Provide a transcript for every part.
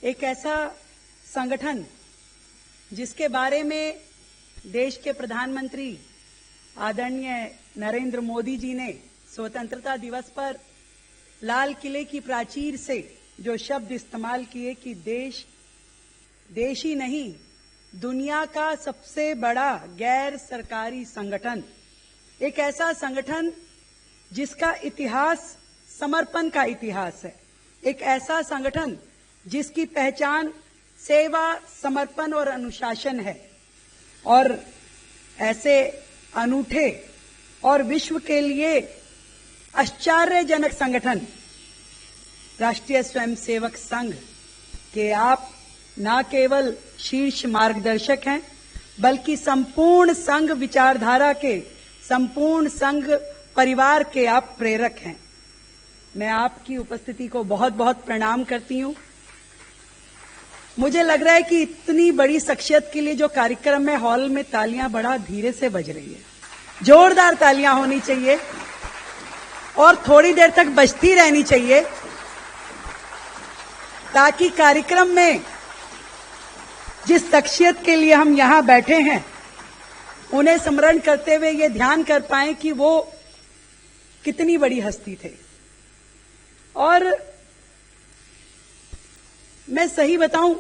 एक ऐसा संगठन जिसके बारे में देश के प्रधानमंत्री आदरणीय नरेंद्र मोदी जी ने स्वतंत्रता दिवस पर लाल किले की प्राचीर से जो शब्द इस्तेमाल किए कि देश ही नहीं, दुनिया का सबसे बड़ा गैर सरकारी संगठन, एक ऐसा संगठन जिसका इतिहास समर्पण का इतिहास है, एक ऐसा संगठन जिसकी पहचान सेवा, समर्पण और अनुशासन है। और ऐसे अनूठे और विश्व के लिए आश्चर्यजनक संगठन राष्ट्रीय स्वयंसेवक संघ के आप न केवल शीर्ष मार्गदर्शक हैं, बल्कि संपूर्ण संघ विचारधारा के, संपूर्ण संघ परिवार के आप प्रेरक हैं। मैं आपकी उपस्थिति को बहुत बहुत प्रणाम करती हूं। मुझे लग रहा है कि इतनी बड़ी शख्सियत के लिए जो कार्यक्रम है, हॉल में तालियां बड़ा धीरे से बज रही है, जोरदार तालियां होनी चाहिए और थोड़ी देर तक बजती रहनी चाहिए, ताकि कार्यक्रम में जिस शख्सियत के लिए हम यहां बैठे हैं उन्हें स्मरण करते हुए ये ध्यान कर पाएं कि वो कितनी बड़ी हस्ती थे। और मैं सही बताऊं,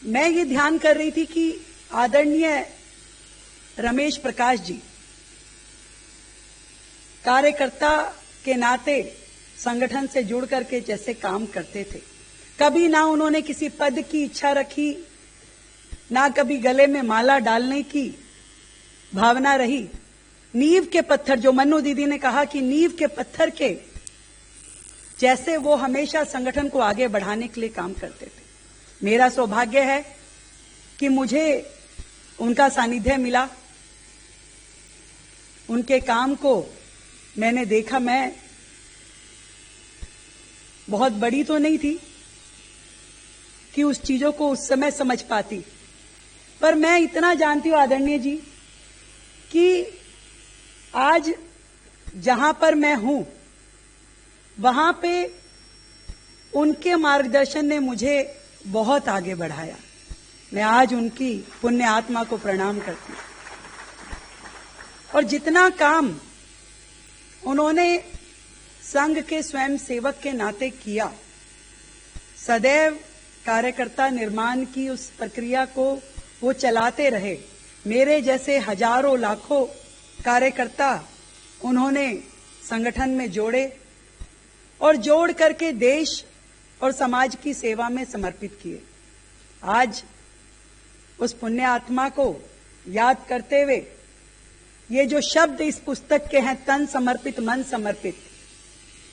मैं ये ध्यान कर रही थी कि आदरणीय रमेश प्रकाश जी कार्यकर्ता के नाते संगठन से जुड़ करके जैसे काम करते थे, कभी ना उन्होंने किसी पद की इच्छा रखी, ना कभी गले में माला डालने की भावना रही। नींव के पत्थर, जो मन्नू दीदी ने कहा कि नींव के पत्थर के जैसे वो हमेशा संगठन को आगे बढ़ाने के लिए काम करते थे। मेरा सौभाग्य है कि मुझे उनका सानिध्य मिला, उनके काम को मैंने देखा। मैं बहुत बड़ी तो नहीं थी कि उस चीजों को उस समय समझ पाती, पर मैं इतना जानती हूं आदरणीय जी कि आज जहां पर मैं हूं वहां पे उनके मार्गदर्शन ने मुझे बहुत आगे बढ़ाया। मैं आज उनकी पुण्य आत्मा को प्रणाम करती हूं। और जितना काम उन्होंने संघ के स्वयं सेवक के नाते किया, सदैव कार्यकर्ता निर्माण की उस प्रक्रिया को वो चलाते रहे। मेरे जैसे हजारों लाखों कार्यकर्ता उन्होंने संगठन में जोड़े और जोड़ करके देश और समाज की सेवा में समर्पित किए। आज उस पुण्य आत्मा को याद करते हुए ये जो शब्द इस पुस्तक के हैं, तन समर्पित मन समर्पित,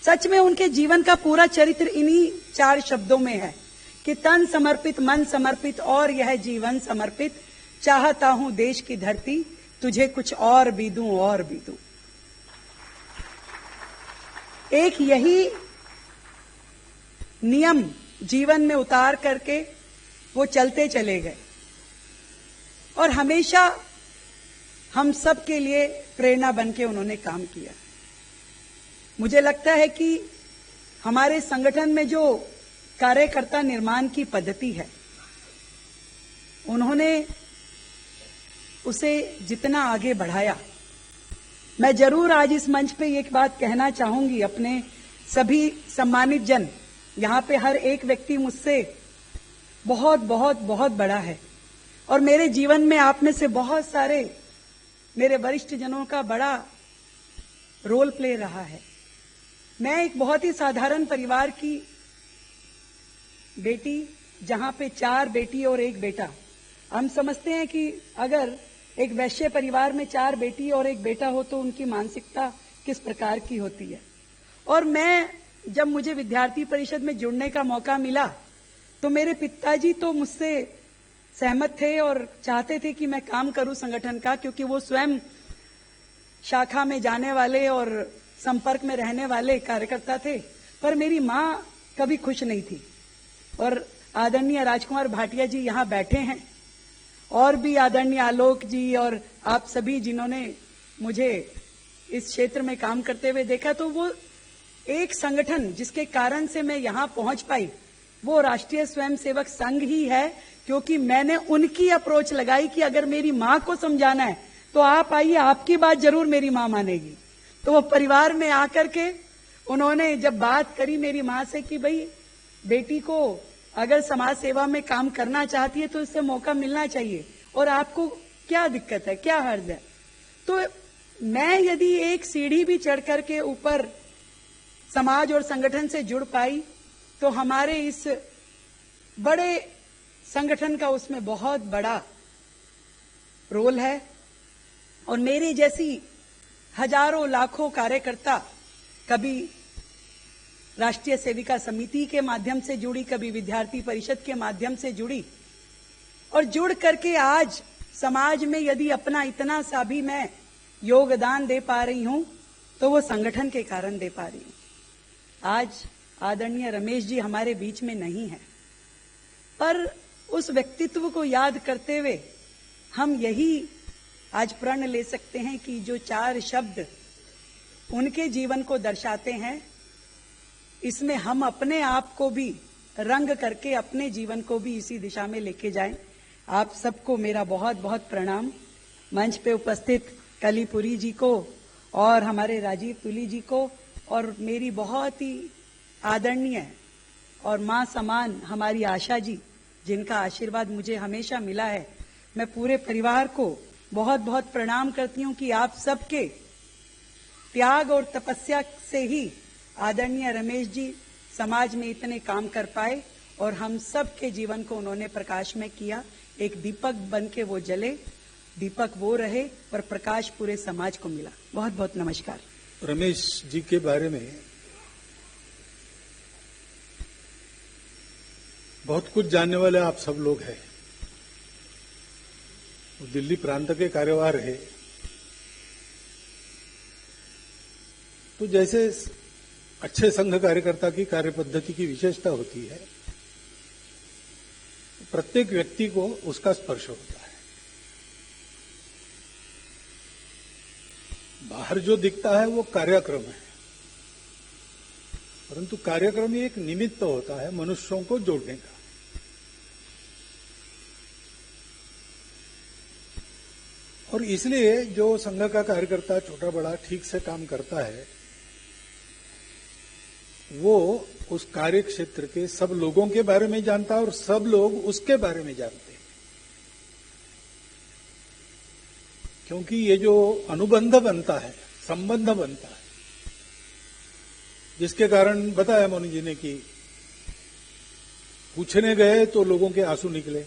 सच में उनके जीवन का पूरा चरित्र इन्हीं 4 शब्दों में है कि तन समर्पित, मन समर्पित और यह जीवन समर्पित, चाहता हूं देश की धरती तुझे कुछ और भी दूं और भी दूं। एक यही नियम जीवन में उतार करके वो चलते चले गए और हमेशा हम सब के लिए प्रेरणा बनके उन्होंने काम किया। मुझे लगता है कि हमारे संगठन में जो कार्यकर्ता निर्माण की पद्धति है, उन्होंने उसे जितना आगे बढ़ाया, मैं जरूर आज इस मंच पे एक बात कहना चाहूंगी अपने सभी सम्मानित जन, यहां पे हर एक व्यक्ति मुझसे बहुत बहुत बहुत बड़ा है और मेरे जीवन में आप में से बहुत सारे मेरे वरिष्ठ जनों का बड़ा रोल प्ले रहा है। मैं एक बहुत ही साधारण परिवार की बेटी, जहां पे 4 बेटी और 1 बेटा। हम समझते हैं कि अगर एक वैश्य परिवार में 4 बेटी और 1 बेटा हो तो उनकी मानसिकता किस प्रकार की होती है। और मैं जब मुझे विद्यार्थी परिषद में जुड़ने का मौका मिला तो मेरे पिताजी तो मुझसे सहमत थे और चाहते थे कि मैं काम करूं संगठन का, क्योंकि वो स्वयं शाखा में जाने वाले और संपर्क में रहने वाले कार्यकर्ता थे। पर मेरी मां कभी खुश नहीं थी। और आदरणीय राजकुमार भाटिया जी यहां बैठे हैं, और भी आदरणीय आलोक जी और आप सभी जिन्होंने मुझे इस क्षेत्र में काम करते हुए देखा, तो वो एक संगठन जिसके कारण से मैं यहां पहुंच पाई वो राष्ट्रीय स्वयंसेवक संघ ही है, क्योंकि मैंने उनकी अप्रोच लगाई कि अगर मेरी मां को समझाना है तो आप आइए, आपकी बात जरूर मेरी मां मानेगी। तो वो परिवार में आकर के उन्होंने जब बात करी मेरी मां से कि भाई बेटी को अगर समाज सेवा में काम करना चाहती है तो इससे मौका मिलना चाहिए, और आपको क्या दिक्कत है, क्या हर्ज है। तो मैं यदि एक सीढ़ी भी चढ़ करके ऊपर समाज और संगठन से जुड़ पाई तो हमारे इस बड़े संगठन का उसमें बहुत बड़ा रोल है। और मेरी जैसी हजारों लाखों कार्यकर्ता कभी राष्ट्रीय सेविका समिति के माध्यम से जुड़ी, कभी विद्यार्थी परिषद के माध्यम से जुड़ी, और जुड़ करके आज समाज में यदि अपना इतना सा भी मैं योगदान दे पा रही हूं तो वो संगठन के कारण दे पा रही हूं। आज आदरणीय रमेश जी हमारे बीच में नहीं है, पर उस व्यक्तित्व को याद करते हुए हम यही आज प्रण ले सकते हैं कि जो 4 शब्द उनके जीवन को दर्शाते हैं, इसमें हम अपने आप को भी रंग करके अपने जीवन को भी इसी दिशा में लेके जाएं। आप सबको मेरा बहुत बहुत प्रणाम। मंच पे उपस्थित कलीपुरी जी को और हमारे राजीव तुली जी को और मेरी बहुत ही आदरणीय और मां समान हमारी आशा जी, जिनका आशीर्वाद मुझे हमेशा मिला है, मैं पूरे परिवार को बहुत बहुत प्रणाम करती हूं कि आप सबके त्याग और तपस्या से ही आदरणीय रमेश जी समाज में इतने काम कर पाए और हम सबके जीवन को उन्होंने प्रकाश में किया। एक दीपक बन के वो जले, दीपक वो रहे और प्रकाश पूरे समाज को मिला। बहुत बहुत नमस्कार। रमेश जी के बारे में बहुत कुछ जानने वाले आप सब लोग हैं। वो दिल्ली प्रांत के कार्यवाह रहे, तो जैसे अच्छे संघ कार्यकर्ता की कार्यपद्धति की विशेषता होती है, प्रत्येक व्यक्ति को उसका स्पर्श होता है। बाहर जो दिखता है वो कार्यक्रम है, परंतु कार्यक्रम ही एक निमित्त होता है मनुष्यों को जोड़ने का। और इसलिए जो संघ का कार्यकर्ता छोटा बड़ा ठीक से काम करता है, वो उस कार्य क्षेत्र के सब लोगों के बारे में जानता है और सब लोग उसके बारे में जानते हैं। क्योंकि ये जो अनुबंध बनता है, संबंध बनता है, जिसके कारण बताया मोनी जी ने कि पूछने गए तो लोगों के आंसू निकले।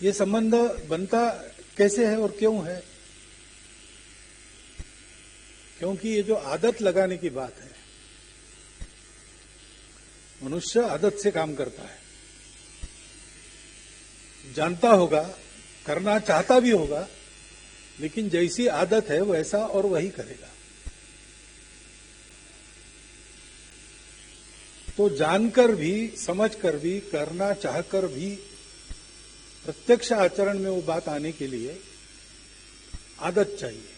ये संबंध बनता कैसे है और क्यों है? क्योंकि ये जो आदत लगाने की बात है, मनुष्य आदत से काम करता है, जानता होगा, करना चाहता भी होगा, लेकिन जैसी आदत है वैसा और वही करेगा। तो जानकर भी, समझकर भी, करना चाहकर भी प्रत्यक्ष आचरण में वो बात आने के लिए आदत चाहिए।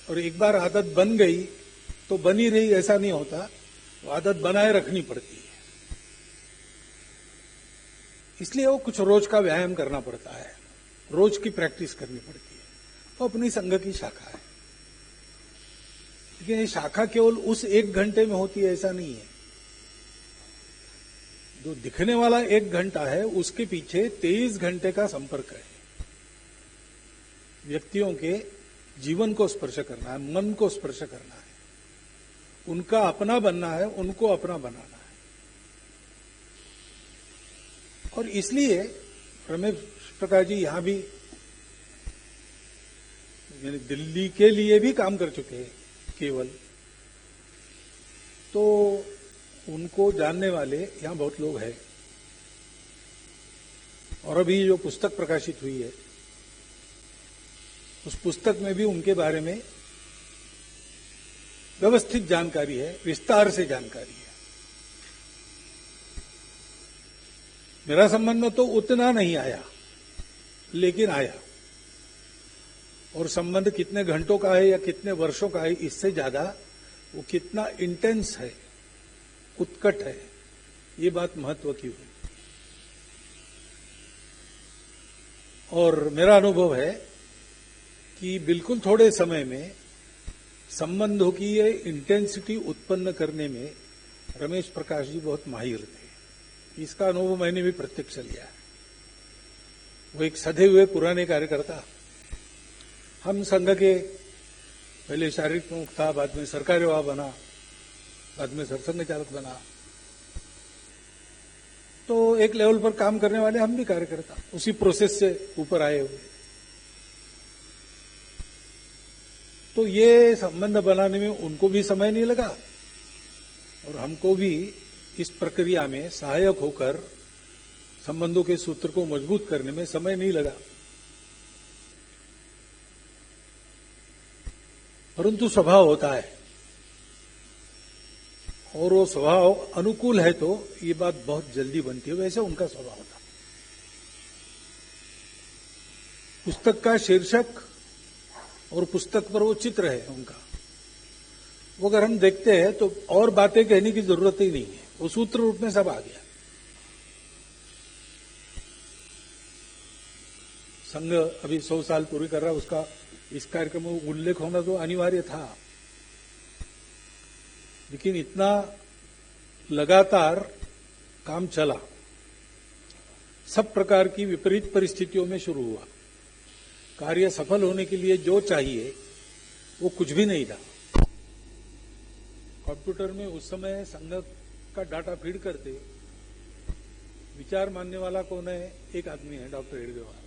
और एक बार आदत बन गई तो बनी रही ऐसा नहीं होता, वो आदत बनाए रखनी पड़ती है। इसलिए वो कुछ रोज का व्यायाम करना पड़ता है, रोज की प्रैक्टिस करनी पड़ती है। वो अपनी संघ की शाखा है, लेकिन ये शाखा केवल उस 1 घंटे में होती है ऐसा नहीं है। जो दिखने वाला 1 घंटा है उसके पीछे 23 घंटे का संपर्क है। व्यक्तियों के जीवन को स्पर्श करना है, मन को स्पर्श करना है, उनका अपना बनना है, उनको अपना बनाना है। और इसलिए रमेश प्रकाश जी यहां भी यानी दिल्ली के लिए भी काम कर चुके हैं केवल, तो उनको जानने वाले यहां बहुत लोग हैं। और अभी जो पुस्तक प्रकाशित हुई है उस पुस्तक में भी उनके बारे में व्यवस्थित जानकारी है, विस्तार से जानकारी है। मेरा संबंध तो उतना नहीं आया, लेकिन आया। और संबंध कितने घंटों का है या कितने वर्षों का है, इससे ज्यादा वो कितना इंटेंस है, उत्कट है, ये बात महत्व की हुई। और मेरा अनुभव है कि बिल्कुल थोड़े समय में संबंधों की ये इंटेंसिटी उत्पन्न करने में रमेश प्रकाश जी बहुत माहिर थे। इसका अनुभव मैंने भी प्रत्यक्ष लिया है। वो एक सधे हुए पुराने कार्यकर्ता, हम संघ के पहले शारीरिक प्रमुख था, बाद में सरकार्यवाह बना, बाद में सरसंघ चालक बना, तो एक लेवल पर काम करने वाले हम भी कार्यकर्ता, उसी प्रोसेस से ऊपर आए हुए। तो ये संबंध बनाने में उनको भी समय नहीं लगा और हमको भी इस प्रक्रिया में सहायक होकर संबंधों के सूत्र को मजबूत करने में समय नहीं लगा। परंतु स्वभाव होता है और वो स्वभाव अनुकूल है तो ये बात बहुत जल्दी बनती है, वैसे उनका स्वभाव था। पुस्तक का शीर्षक और पुस्तक पर वो चित्र है उनका, वो अगर हम देखते हैं तो और बातें कहने की जरूरत ही नहीं है, वो सूत्र रूप में सब आ गया। संघ अभी 100 साल पूरी कर रहा है, उसका इस कार्यक्रम में उल्लेख होना तो अनिवार्य था, लेकिन इतना लगातार काम चला, सब प्रकार की विपरीत परिस्थितियों में शुरू हुआ। कार्य सफल होने के लिए जो चाहिए वो कुछ भी नहीं था। कंप्यूटर में उस समय संघ का डाटा फीड करते, विचार मानने वाला कौन है, एक आदमी है, डॉक्टर हेडगेवार।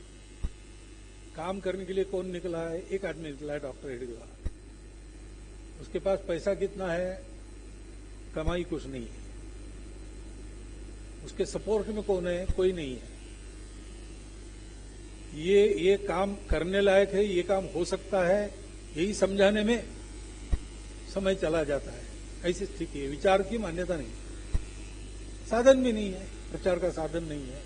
काम करने के लिए कौन निकला है, एक आदमी निकला है, डॉक्टर हेडगेवार। उसके पास पैसा कितना है, कमाई कुछ नहीं है। उसके सपोर्ट में कौन है, कोई नहीं है। ये काम करने लायक है, ये काम हो सकता है, यही समझाने में समय चला जाता है। ऐसी स्थिति है, विचार की मान्यता नहीं, साधन भी नहीं है, प्रचार का साधन नहीं है।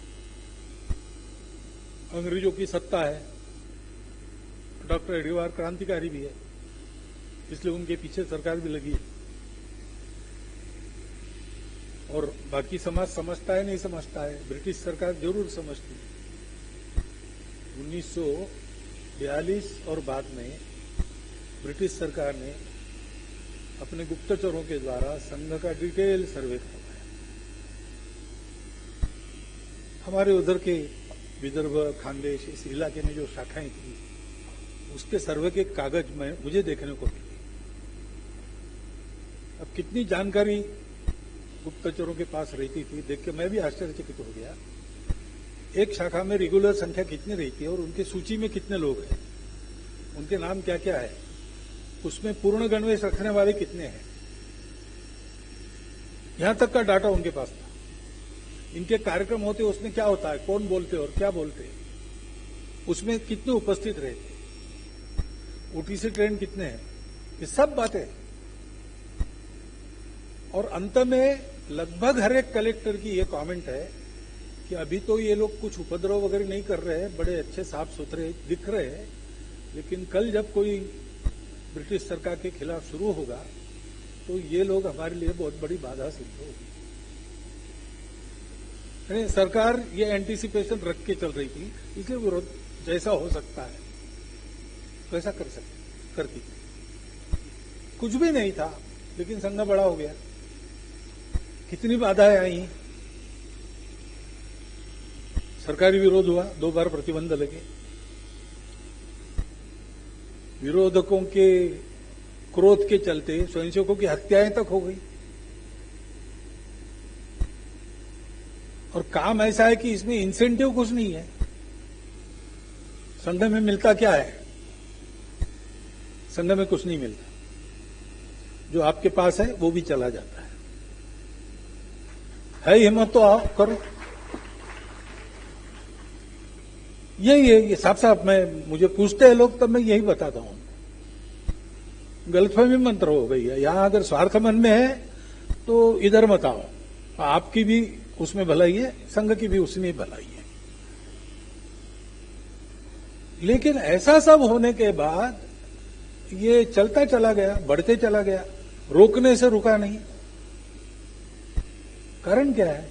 अंग्रेजों की सत्ता है, डॉक्टर हेडगेवार क्रांतिकारी भी है, इसलिए उनके पीछे सरकार भी लगी है। और बाकी समाज समझता है नहीं समझता है, ब्रिटिश सरकार जरूर समझती है। 1942 और बाद में ब्रिटिश सरकार ने अपने गुप्तचरों के द्वारा संघ का डिटेल सर्वे करवाया। हमारे उधर के विदर्भ, खानदेश, इस इलाके में जो शाखाएं थी, उसके सर्वे के कागज में मुझे देखने को मिले। अब कितनी जानकारी गुप्तचरों के पास रहती थी, देख के मैं भी आश्चर्यचकित हो गया। एक शाखा में रेगुलर संख्या कितनी रहती है और उनके सूची में कितने लोग हैं, उनके नाम क्या क्या है, उसमें पूर्ण गणवेश रखने वाले कितने हैं, यहां तक का डाटा उनके पास था। इनके कार्यक्रम होते उसमें क्या होता है, कौन बोलते और क्या बोलते, उसमें कितने उपस्थित रहते, ओटीसी ट्रेन कितने हैं, ये सब बातें। और अंत में लगभग हर एक कलेक्टर की ये कमेंट है कि अभी तो ये लोग कुछ उपद्रव वगैरह नहीं कर रहे हैं, बड़े अच्छे साफ सुथरे दिख रहे हैं, लेकिन कल जब कोई ब्रिटिश सरकार के खिलाफ शुरू होगा तो ये लोग हमारे लिए बहुत बड़ी बाधा सिद्ध होगी। सरकार ये एंटीसिपेशन रख के चल रही थी, इसलिए विरोध जैसा हो सकता है वैसा करती थी। कुछ भी नहीं था, लेकिन संघ बड़ा हो गया। कितनी बाधाएं आई, सरकारी विरोध हुआ, 2 बार प्रतिबंध लगे, विरोधकों के क्रोध के चलते स्वयंसेवकों की हत्याएं तक हो गई। और काम ऐसा है कि इसमें इंसेंटिव कुछ नहीं है। संघ में मिलता क्या है, संघ में कुछ नहीं मिलता, जो आपके पास है वो भी चला जाता है हिम्मत तो आओ करो। यही है, ये साफ साफ मुझे पूछते हैं लोग, तब मैं यही बताता हूं। गलतफहमी मंत्र हो गई है, यहां अगर स्वार्थ मन में है तो इधर मत आओ, आपकी भी उसमें भलाई है, संघ की भी उसमें भलाई है। लेकिन ऐसा सब होने के बाद ये चलता चला गया, बढ़ते चला गया, रोकने से रुका नहीं। कारण क्या है?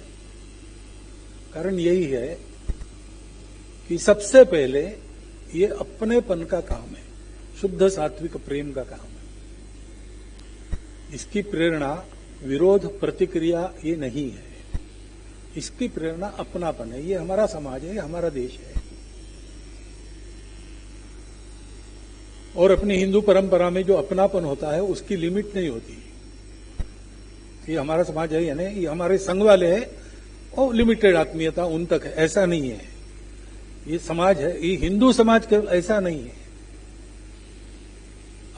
कारण यही है कि सबसे पहले ये अपनेपन का काम है, शुद्ध सात्विक प्रेम का काम है। इसकी प्रेरणा विरोध प्रतिक्रिया ये नहीं है, इसकी प्रेरणा अपनापन है। ये हमारा समाज है, ये हमारा देश है। और अपनी हिंदू परंपरा में जो अपनापन होता है उसकी लिमिट नहीं होती। ये हमारा समाज है यानी ये हमारे संघ वाले हैं और लिमिटेड आत्मीयता उन तक है, ऐसा नहीं है। ये समाज है, ये हिंदू समाज केवल ऐसा नहीं है।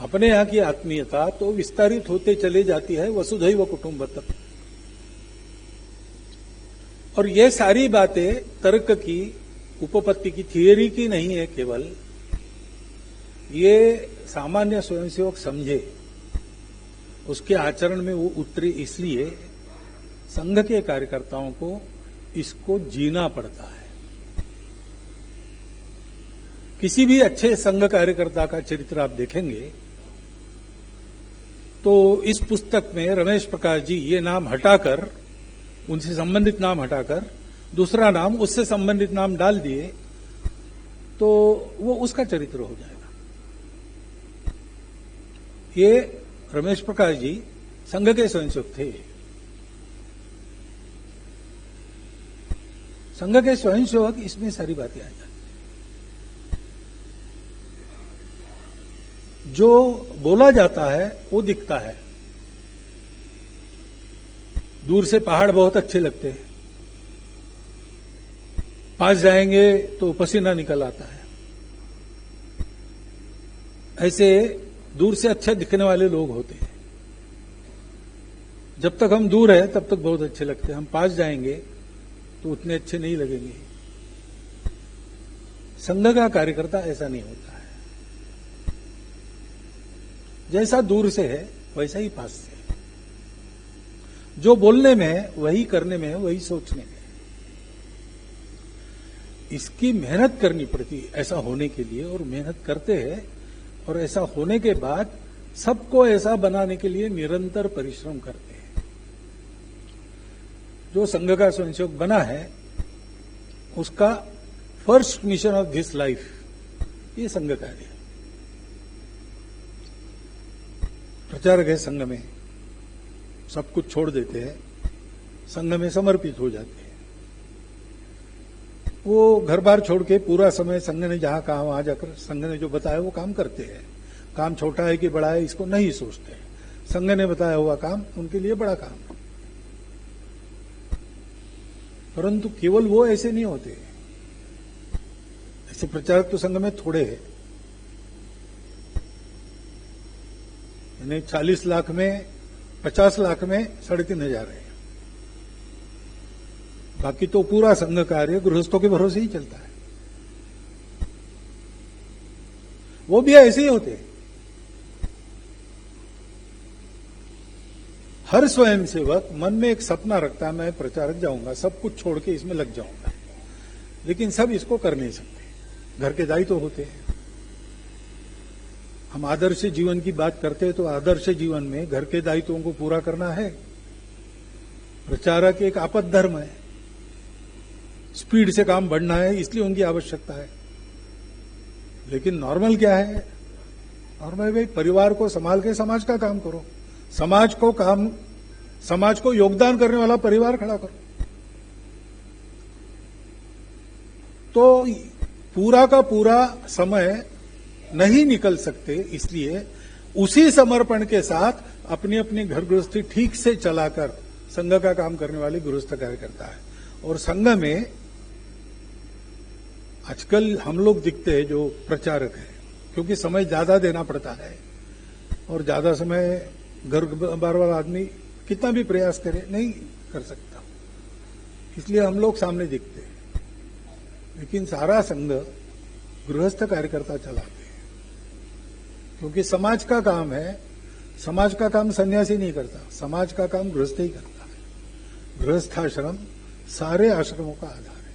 अपने यहां की आत्मीयता तो विस्तारित होते चले जाती है वसुधैव कुटुंबकम। और ये सारी बातें तर्क की, उपपत्ति की, थियरी की नहीं है केवल, ये सामान्य स्वयंसेवक समझे, उसके आचरण में वो उतरे। इसलिए संघ के कार्यकर्ताओं को इसको जीना पड़ता है। किसी भी अच्छे संघ कार्यकर्ता का चरित्र आप देखेंगे तो इस पुस्तक में रमेश प्रकाश जी ये नाम हटाकर, उनसे संबंधित नाम हटाकर दूसरा नाम उससे संबंधित नाम डाल दिए तो वो उसका चरित्र हो जाएगा। ये रमेश प्रकाश जी संघ के स्वयंसेवक थे। संघ के स्वयंसेवक, इसमें सारी बातें आ जाती। जो बोला जाता है वो दिखता है। दूर से पहाड़ बहुत अच्छे लगते हैं, पास जाएंगे तो पसीना निकल आता है। ऐसे दूर से अच्छे दिखने वाले लोग होते हैं। जब तक हम दूर हैं तब तक बहुत अच्छे लगते हैं, हम पास जाएंगे तो उतने अच्छे नहीं लगेंगे। संघ का कार्यकर्ता ऐसा नहीं होता है। जैसा दूर से है वैसा ही पास से है। जो बोलने में है वही करने में है, वही सोचने में है। इसकी मेहनत करनी पड़ती है ऐसा होने के लिए, और मेहनत करते हैं। और ऐसा होने के बाद सबको ऐसा बनाने के लिए निरंतर परिश्रम करते हैं। जो संघ का स्वयंसेवक बना है उसका first mission of this life ये संघ कार्य है। प्रचारक है संघ में, सब कुछ छोड़ देते हैं, संघ में समर्पित हो जाते हैं। वो घर बार छोड़ के पूरा समय संघ ने जहां कहा वहां जाकर संघ ने जो बताया वो काम करते हैं। काम छोटा है कि बड़ा है इसको नहीं सोचते। संघ ने बताया हुआ काम उनके लिए बड़ा काम है। परंतु केवल वो ऐसे नहीं होते। ऐसे प्रचारक तो संघ में थोड़े हैं। 40 लाख में 50 लाख में 3,500 है। बाकी तो पूरा संघ कार्य गृहस्थों के भरोसे ही चलता है। वो भी ऐसे ही होते हैं। हर स्वयंसेवक मन में एक सपना रखता है, मैं प्रचारक जाऊंगा, सब कुछ छोड़ के इसमें लग जाऊंगा। लेकिन सब इसको कर नहीं सकते, घर के दायित्व होते हैं। हम आदर्श जीवन की बात करते हैं तो आदर्श जीवन में घर के दायित्वों को पूरा करना है। प्रचारक एक आपद धर्म है, स्पीड से काम बढ़ना है, इसलिए उनकी आवश्यकता है। लेकिन नॉर्मल क्या है? नॉर्मल भाई परिवार को संभाल के समाज का काम करो, समाज को योगदान करने वाला परिवार खड़ा करो। तो पूरा का पूरा समय नहीं निकल सकते, इसलिए उसी समर्पण के साथ अपनी अपनी घर गृहस्थी ठीक से चलाकर संघ का काम करने वाले गृहस्थ कार्यकर्ता है। और संघ में आजकल हम लोग दिखते हैं जो प्रचारक है, क्योंकि समय ज्यादा देना पड़ता है और ज्यादा समय घर बार वाला आदमी कितना भी प्रयास करे नहीं कर सकता, इसलिए हम लोग सामने दिखते हैं। लेकिन सारा संघ गृहस्थ कार्यकर्ता चलाते हैं, क्योंकि समाज का काम है। समाज का काम सन्यासी नहीं करता, समाज का काम गृहस्थ ही करता है। गृहस्थाश्रम सारे आश्रमों का आधार है।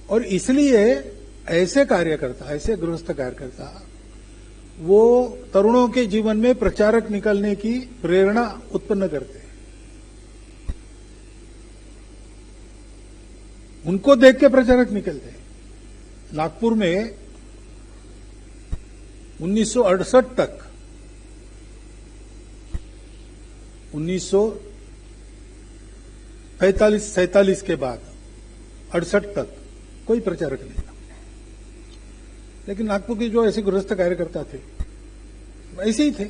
और इसलिए ऐसे कार्यकर्ता, ऐसे गृहस्थ कार्यकर्ता वो तरुणों के जीवन में प्रचारक निकलने की प्रेरणा उत्पन्न करते हैं। उनको देख के प्रचारक निकलते हैं। नागपुर में 1968 तक 1945-47 के बाद 68 तक कोई प्रचारक नहीं था। लेकिन नागपुर के जो ऐसे गृहस्थ कार्यकर्ता थे ऐसे ही थे।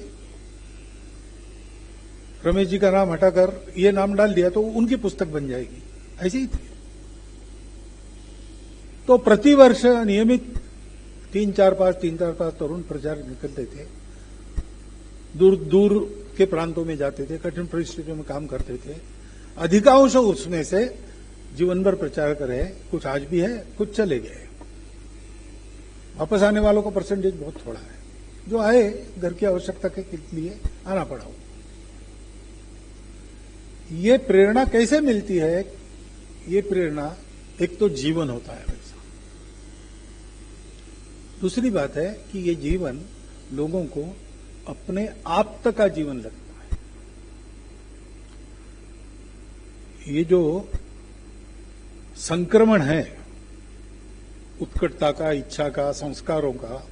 रमेश जी का नाम हटाकर ये नाम डाल दिया तो उनकी पुस्तक बन जाएगी, ऐसे ही थे। तो प्रतिवर्ष नियमित 3-4-5 तरुण प्रचारक निकलते थे। दूर दूर के प्रांतों में जाते थे, कठिन परिस्थितियों में काम करते थे। अधिकांश उसमें से जीवन भर प्रचारक रहे, कुछ आज भी है, कुछ चले गए। वापस आने वालों का परसेंटेज बहुत थोड़ा है। जो आए घर की आवश्यकता के लिए आना पड़ा। ये प्रेरणा कैसे मिलती है? ये प्रेरणा एक तो जीवन होता है वैसा। दूसरी बात है कि ये जीवन लोगों को अपने आप्त का जीवन लगता है। ये जो संक्रमण है उत्कटता का, इच्छा का, संस्कारों का,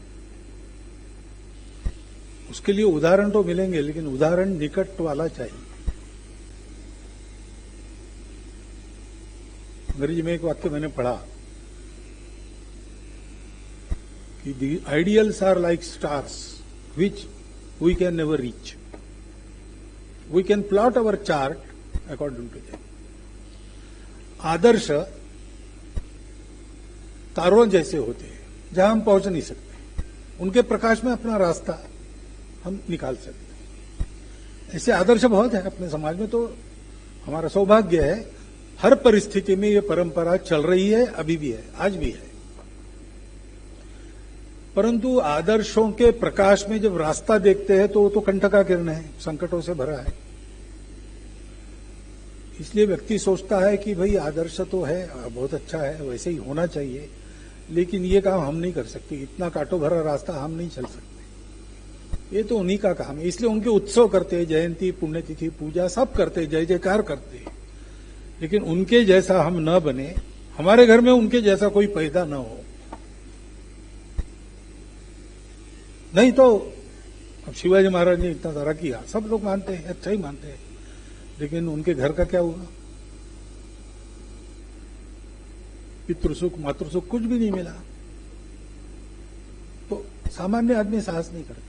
उसके लिए उदाहरण तो मिलेंगे, लेकिन उदाहरण निकट वाला चाहिए। अंग्रेजी में एक वाक्य मैंने पढ़ा कि the ideals are like stars which we can never reach. We can plot our chart according to that. आदर्श तारों जैसे होते हैं जहां हम पहुंच नहीं सकते, उनके प्रकाश में अपना रास्ता हम निकाल सकते हैं। ऐसे आदर्श बहुत है अपने समाज में। तो हमारा सौभाग्य है, हर परिस्थिति में ये परंपरा चल रही है, अभी भी है, आज भी है। परंतु आदर्शों के प्रकाश में जब रास्ता देखते हैं तो वो तो कंटका किरण है, संकटों से भरा है। इसलिए व्यक्ति सोचता है कि भाई आदर्श तो है, बहुत अच्छा है, वैसे ही होना चाहिए, लेकिन ये काम हम नहीं कर सकते, इतना कांटों भरा रास्ता हम नहीं चल सकते। ये तो उन्हीं का काम है। इसलिए उनके उत्सव करते हैं, जयंती, पुण्यतिथि, पूजा सब करते, जय जयकार करते हैं। लेकिन उनके जैसा हम न बने, हमारे घर में उनके जैसा कोई पैदा न हो। नहीं तो अब शिवाजी महाराज ने इतना सारा किया, सब लोग मानते हैं, अच्छा ही मानते हैं, लेकिन उनके घर का क्या हुआ? पितृसुख, मातृसुख कुछ भी नहीं मिला। तो सामान्य आदमी साहस नहीं करता।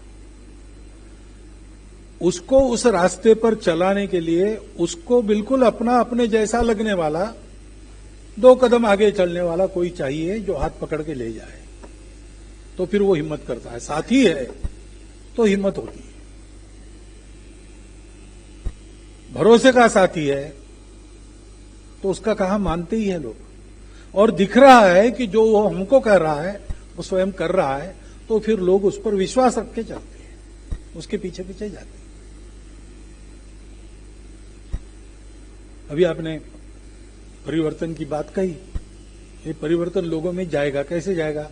उसको उस रास्ते पर चलाने के लिए उसको बिल्कुल अपना, अपने जैसा लगने वाला, 2 कदम आगे चलने वाला कोई चाहिए जो हाथ पकड़ के ले जाए। तो फिर वो हिम्मत करता है। साथी है तो हिम्मत होती है। भरोसे का साथी है तो उसका कहा मानते ही है लोग। और दिख रहा है कि जो वो हमको कर रहा है वो स्वयं कर रहा है, तो फिर लोग उस पर विश्वास रख के चलते हैं, उसके पीछे पीछे जाते हैं। अभी आपने परिवर्तन की बात कही। ये परिवर्तन लोगों में जाएगा, कैसे जाएगा,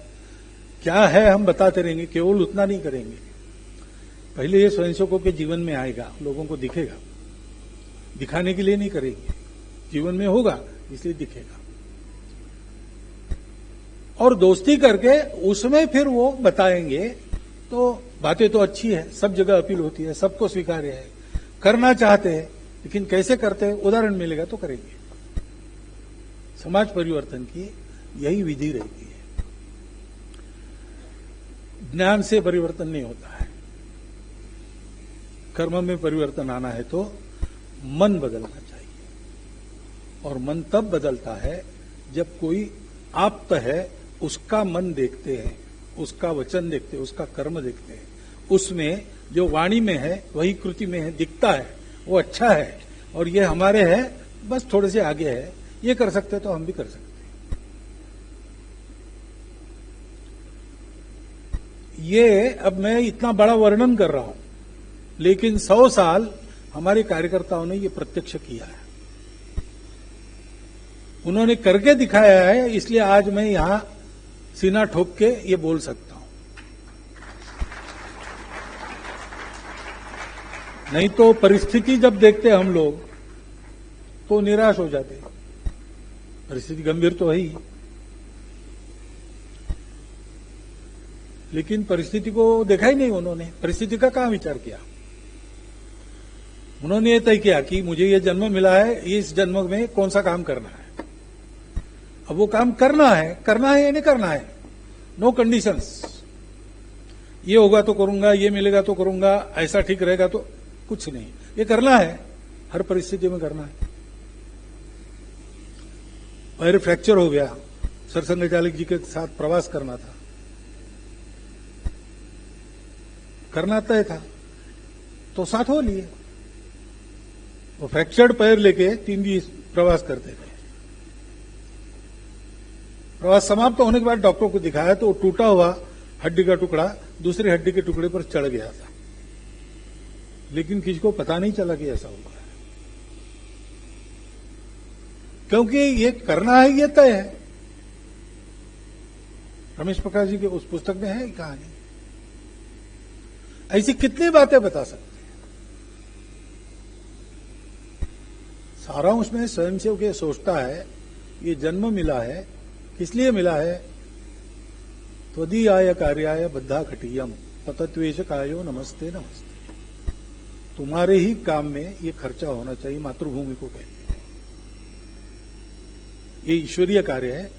क्या है हम बताते रहेंगे, केवल उतना नहीं करेंगे। पहले ये स्वयंसेवकों के जीवन में आएगा, लोगों को दिखेगा। दिखाने के लिए नहीं करेंगे, जीवन में होगा इसलिए दिखेगा। और दोस्ती करके उसमें फिर वो बताएंगे। तो बातें तो अच्छी है, सब जगह अपील होती है, सबको स्वीकार्य है, करना चाहते हैं, लेकिन कैसे करते हैं उदाहरण मिलेगा तो करेंगे। समाज परिवर्तन की यही विधि रहती है। ज्ञान से परिवर्तन नहीं होता है। कर्म में परिवर्तन आना है तो मन बदलना चाहिए। और मन तब बदलता है जब कोई आप्त है उसका मन देखते हैं, उसका वचन देखते हैं, उसका कर्म देखते हैं। उसमें जो वाणी में है वही कृति में है, दिखता है, वो अच्छा है और ये हमारे है, बस थोड़े से आगे है, ये कर सकते तो हम भी कर सकते हैं। ये अब मैं इतना बड़ा वर्णन कर रहा हूं, लेकिन 100 साल हमारे कार्यकर्ताओं ने ये प्रत्यक्ष किया है। उन्होंने करके दिखाया है, इसलिए आज मैं यहां सीना ठोक के ये बोल सकता हूं। नहीं तो परिस्थिति जब देखते हम लोग तो निराश हो जाते। परिस्थिति गंभीर तो है ही, लेकिन परिस्थिति को देखा ही नहीं उन्होंने। परिस्थिति का कहां विचार किया? उन्होंने ये तय किया कि मुझे ये जन्म मिला है, इस जन्म में कौन सा काम करना है। अब वो काम करना है या नहीं करना है, नो कंडीशंस। ये होगा तो करूंगा, ये मिलेगा तो करूंगा, ऐसा ठीक रहेगा तो कुछ नहीं, ये करना है, हर परिस्थिति में करना है। पैर फ्रैक्चर हो गया, सरसंघ चालक जी के साथ प्रवास करना था, करना तय था, तो साथ हो लिए। वो फ्रैक्चर्ड पैर लेके 3 दिन प्रवास करते थे। प्रवास समाप्त होने के बाद डॉक्टर को दिखाया तो टूटा हुआ हड्डी का टुकड़ा दूसरी हड्डी के टुकड़े पर चढ़ गया था, लेकिन किसी को पता नहीं चला कि ऐसा हुआ है, क्योंकि ये करना है, ये तय है। रमेश प्रकाश जी के उस पुस्तक में है कहानी। ऐसी कितनी बातें बता सकते हैं। सारा उसमें स्वयंसेवक ये सोचता है, ये जन्म मिला है, किस लिए मिला है? त्वदीयाय कार्याय बद्धा खटियम पतत्वेश कायो नमस्ते नमस्ते। तुम्हारे ही काम में ये खर्चा होना चाहिए, मातृभूमि को कहते हैं। ये ईश्वरीय कार्य है,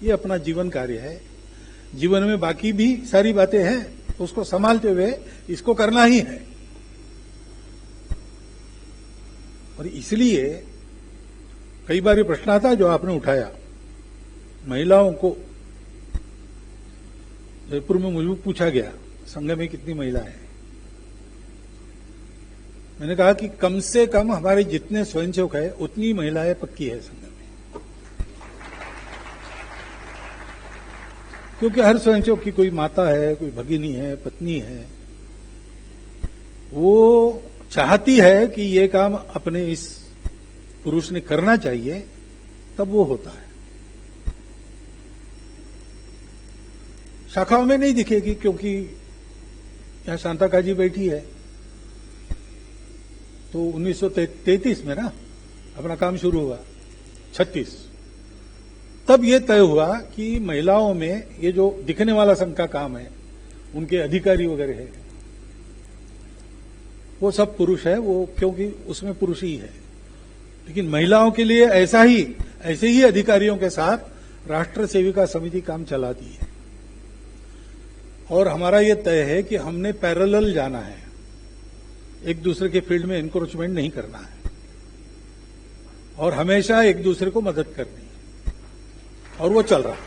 ये अपना जीवन कार्य है। जीवन में बाकी भी सारी बातें हैं, उसको संभालते हुए इसको करना ही है। और इसलिए कई बार ये प्रश्न आता है जो आपने उठाया, महिलाओं को जयपुर में मुझे पूछा गया संघ में कितनी महिला है। मैंने कहा कि कम से कम हमारे जितने स्वयंसेवक है उतनी महिलाएं पक्की है संघ में, क्योंकि हर स्वयंसेवक की कोई माता है, कोई भगिनी है, पत्नी है, वो चाहती है कि ये काम अपने इस पुरुष ने करना चाहिए, तब वो होता है। शाखाओं में नहीं दिखेगी, क्योंकि यहां शांता जी बैठी है, तो 1933 में ना अपना काम शुरू हुआ, 36 तब ये तय हुआ कि महिलाओं में ये जो दिखने वाला संघ का काम है, उनके अधिकारी वगैरह है, वो सब पुरुष है, वो क्योंकि उसमें पुरुष ही है। लेकिन महिलाओं के लिए ऐसे ही अधिकारियों के साथ राष्ट्र सेविका समिति काम चलाती है। और हमारा ये तय है कि हमने पैरेलल जाना है, एक दूसरे के फील्ड में एनक्रोचमेंट नहीं करना है, और हमेशा एक दूसरे को मदद करनी है, और वो चल रहा है।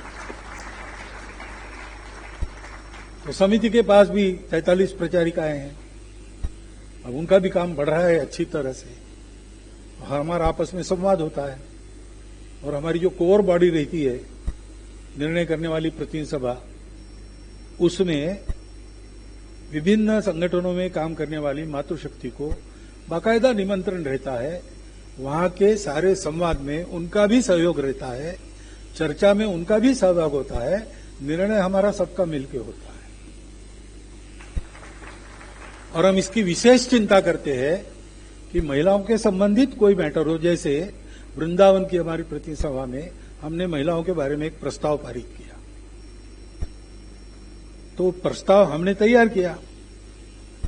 तो समिति के पास भी 43 प्रचारिकाएं हैं, अब उनका भी काम बढ़ रहा है अच्छी तरह से। हमारा आपस में संवाद होता है, और हमारी जो कोर बॉडी रहती है निर्णय करने वाली प्रतिनिधि सभा, उसमें विभिन्न संगठनों में काम करने वाली मातृशक्ति को बाकायदा निमंत्रण रहता है। वहां के सारे संवाद में उनका भी सहयोग रहता है, चर्चा में उनका भी सहभाग होता है, निर्णय हमारा सबका मिलकर होता है। और हम इसकी विशेष चिंता करते हैं कि महिलाओं के संबंधित कोई मैटर हो, जैसे वृंदावन की हमारी प्रतिनिधि सभा में हमने महिलाओं के बारे में एक प्रस्ताव पारित किया, तो प्रस्ताव हमने तैयार किया,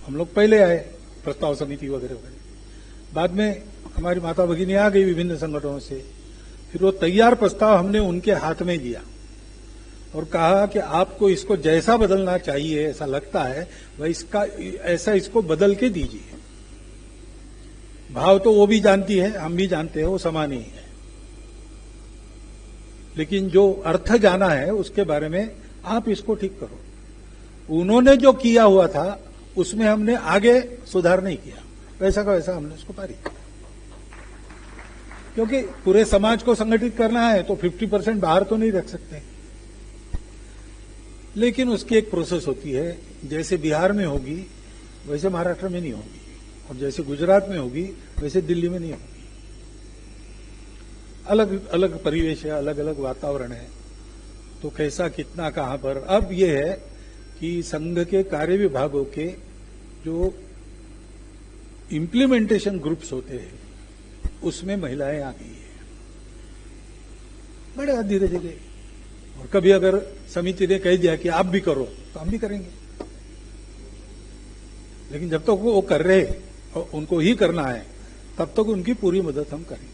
हम लोग पहले आए, प्रस्ताव समिति वगैरह वगैरह। बाद में हमारी माता भगिनी आ गई विभिन्न संगठनों से, फिर वो तैयार प्रस्ताव हमने उनके हाथ में दिया और कहा कि आपको इसको जैसा बदलना चाहिए, ऐसा लगता है ऐसा इसको बदल के दीजिए। भाव तो वो भी जानती है, हम भी जानते हैं, वो समान ही है, लेकिन जो अर्थ जाना है उसके बारे में आप इसको ठीक करो। उन्होंने जो किया हुआ था उसमें हमने आगे सुधार नहीं किया, वैसा का वैसा हमने उसको पारित किया, क्योंकि पूरे समाज को संगठित करना है तो 50% बाहर तो नहीं रख सकते। लेकिन उसकी एक प्रोसेस होती है, जैसे बिहार में होगी वैसे महाराष्ट्र में नहीं होगी, और जैसे गुजरात में होगी वैसे दिल्ली में नहीं होगी। अलग अलग परिवेश है, अलग अलग वातावरण है, तो कैसा कितना कहां पर। अब यह है कि संघ के कार्य विभागों के जो इम्प्लीमेंटेशन ग्रुप्स होते हैं उसमें महिलाएं आ गई है, बड़े धीरे धीरे। और कभी अगर समिति ने कह दिया कि आप भी करो तो हम भी करेंगे, लेकिन जब तक वो कर रहे और उनको ही करना है तब तक उनकी पूरी मदद हम करेंगे।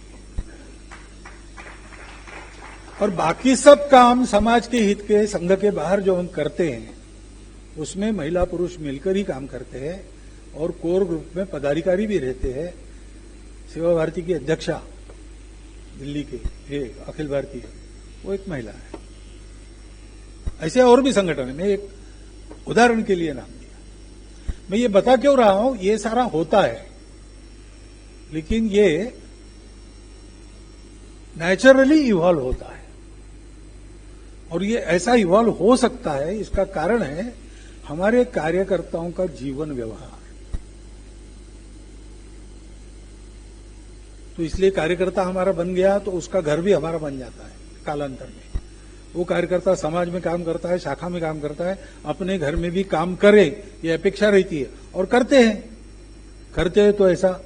और बाकी सब काम समाज के हित के संघ के बाहर जो हम करते हैं उसमें महिला पुरुष मिलकर ही काम करते हैं, और कोर ग्रुप में पदाधिकारी भी रहते हैं। सेवा भारती की अध्यक्षा दिल्ली के ये अखिल भारतीय, वो एक महिला है। ऐसे और भी संगठन है, मैं एक उदाहरण के लिए नाम दिया। मैं ये बता क्यों रहा हूं, ये सारा होता है, लेकिन ये नेचुरली इवॉल्व होता है। और ये ऐसा इवॉल्व हो सकता है, इसका कारण है हमारे कार्यकर्ताओं का जीवन व्यवहार। तो इसलिए कार्यकर्ता हमारा बन गया तो उसका घर भी हमारा बन जाता है कालांतर में। वो कार्यकर्ता समाज में काम करता है, शाखा में काम करता है, अपने घर में भी काम करे, ये अपेक्षा रहती है, और करते हैं तो ऐसा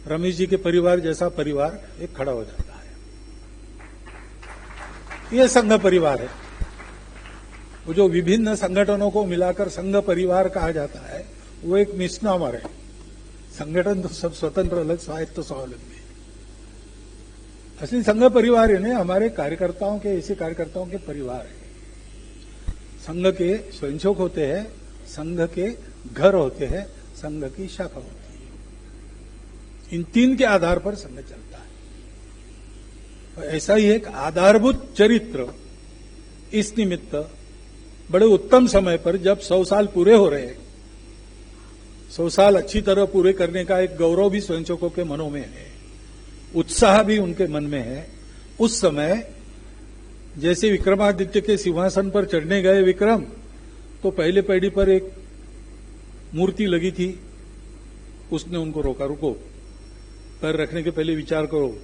रमेश जी के परिवार जैसा परिवार एक खड़ा हो जाता है। ये संघ परिवार है। वो जो विभिन्न संगठनों को मिलाकर संघ परिवार कहा जाता है वो एक मिसनामर है। संगठन तो सब स्वतंत्र अलग स्वायत्त तो स्वावलंबी। असली संघ परिवार यानी हमारे कार्यकर्ताओं के, ऐसे कार्यकर्ताओं के परिवार है। संघ के स्वयंसेवक होते हैं, संघ के घर होते हैं, संघ की शाखा होती है। इन तीन के आधार पर संघ चलता है। और ऐसा ही एक आधारभूत चरित्र इस निमित्त बड़े उत्तम समय पर, जब 100 साल पूरे हो रहे हैं, 100 साल अच्छी तरह पूरे करने का एक गौरव भी स्वयंसेवकों के मनों में है, उत्साह भी उनके मन में है। उस समय जैसे विक्रमादित्य के सिंहासन पर चढ़ने गए विक्रम, तो पहले पैड़ी पर एक मूर्ति लगी थी, उसने उनको रोका, रुको, पैर रखने के पहले विचार करो,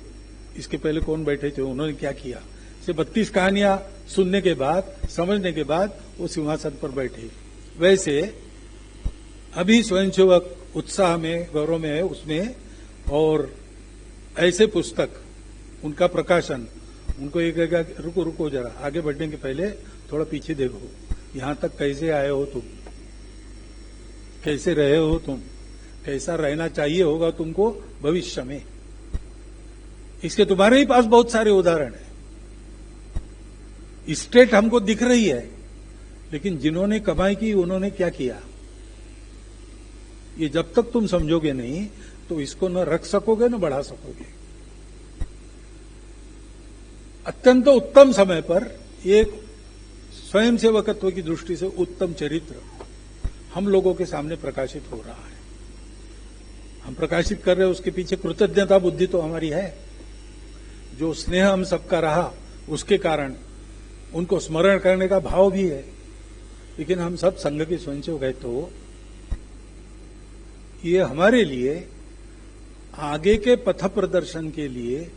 इसके पहले कौन बैठे थे, उन्होंने क्या किया। से 32 कहानियां सुनने के बाद, समझने के बाद वो सिंहासन पर बैठे। वैसे अभी स्वयंसेवक उत्साह में, गौरव में है उसमें, और ऐसे पुस्तक उनका प्रकाशन, उनको ये कहेगा रुको रुको जरा, आगे बढ़ने के पहले थोड़ा पीछे देखो, यहां तक कैसे आए हो तुम, कैसे रहे हो तुम, कैसा रहना चाहिए होगा तुमको भविष्य में। इसके तुम्हारे ही पास बहुत सारे उदाहरण हैं। स्टेट हमको दिख रही है, लेकिन जिन्होंने कमाई की उन्होंने क्या किया, ये जब तक तुम समझोगे नहीं तो इसको न रख सकोगे न बढ़ा सकोगे। अत्यंत उत्तम समय पर एक स्वयंसेवकत्व की दृष्टि से उत्तम चरित्र हम लोगों के सामने प्रकाशित हो रहा है। हम प्रकाशित कर रहे हैं, उसके पीछे कृतज्ञता बुद्धि तो हमारी है। जो स्नेह हम सबका रहा उसके कारण उनको स्मरण करने का भाव भी है। लेकिन हम सब संघ के स्वयंसेवक हैं, तो ये हमारे लिए आगे के पथ प्रदर्शन के लिए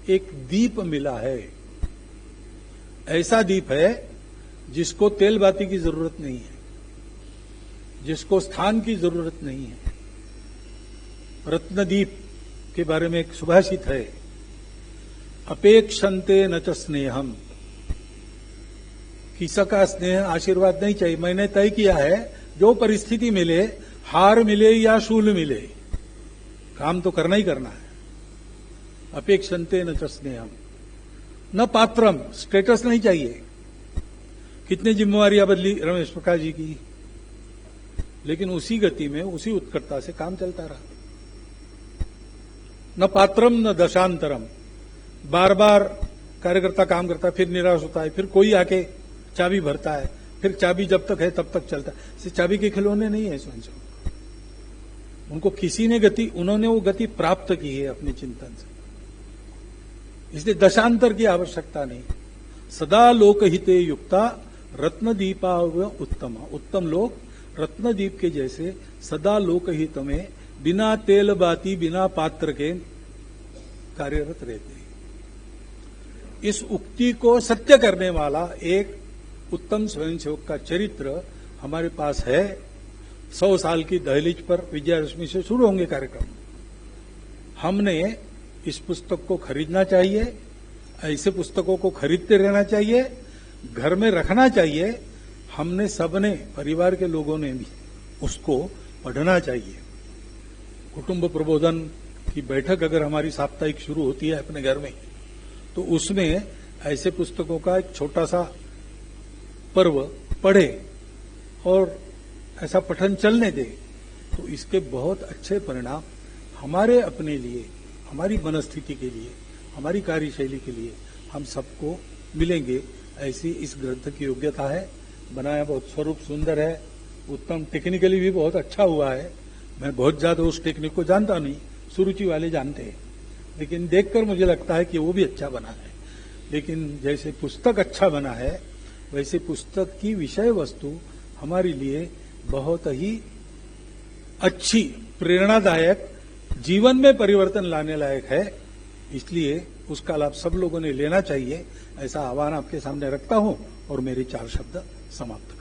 एक दीप मिला है। ऐसा दीप है जिसको तेल बाती की जरूरत नहीं है, जिसको स्थान की जरूरत नहीं है। रत्नदीप के बारे में एक सुभाषित है, अपेक्षन्ते न च स्नेहम। किसी का स्नेह आशीर्वाद नहीं चाहिए। मैंने तय किया है, जो परिस्थिति मिले, हार मिले या शूल मिले, काम तो करना ही करना है। अपेक्षन्ते न च स्नेहम, न पात्रम, स्टेटस नहीं चाहिए। कितनी जिम्मेवारियां बदली रमेश प्रकाश जी की, लेकिन उसी गति में, उसी उत्कटता से काम चलता रहा। न पात्रम न दशांतरम, बार बार कार्यकर्ता काम करता है, फिर निराश होता है, फिर कोई आके चाबी भरता है, फिर चाबी जब तक है तब तक चलता है। चाबी के खिलौने नहीं है स्वयंसेवक। उनको किसी ने गति, उन्होंने वो गति प्राप्त की है अपने चिंतन से, इसलिए दशांतर की आवश्यकता नहीं। सदा लोकहिते युक्ता रत्नदीपा उत्तम, उत्तम लोग रत्नदीप के जैसे सदा लोकहित में बिना तेल बाती बिना पात्र के कार्यरत रहते हैं। इस उक्ति को सत्य करने वाला एक उत्तम स्वयंसेवक का चरित्र हमारे पास है। 100 साल की दहलीज पर विजयादशमी से शुरू होंगे कार्यक्रम। हमने इस पुस्तक को खरीदना चाहिए, ऐसे पुस्तकों को खरीदते रहना चाहिए, घर में रखना चाहिए। हमने सबने, परिवार के लोगों ने भी उसको पढ़ना चाहिए। कुटुंब प्रबोधन की बैठक अगर हमारी साप्ताहिक शुरू होती है अपने घर में, तो उसमें ऐसे पुस्तकों का एक छोटा सा पर्व पढ़े और ऐसा पठन चलने दे, तो इसके बहुत अच्छे परिणाम हमारे अपने लिए, हमारी मनस्थिति के लिए, हमारी कार्यशैली के लिए हम सबको मिलेंगे। ऐसी इस ग्रंथ की योग्यता है। बनाया बहुत स्वरूप सुंदर है, उत्तम, टेक्निकली भी बहुत अच्छा हुआ है। मैं बहुत ज्यादा उस टेक्निक को जानता नहीं, सुरुचि वाले जानते हैं, लेकिन देखकर मुझे लगता है कि वो भी अच्छा बना है। लेकिन जैसे पुस्तक अच्छा बना है, वैसे पुस्तक की विषय वस्तु हमारे लिए बहुत ही अच्छी, प्रेरणादायक, जीवन में परिवर्तन लाने लायक है। इसलिए उसका लाभ सब लोगों ने लेना चाहिए, ऐसा आह्वान आपके सामने रखता हूं और मेरे 4 शब्द समाप्त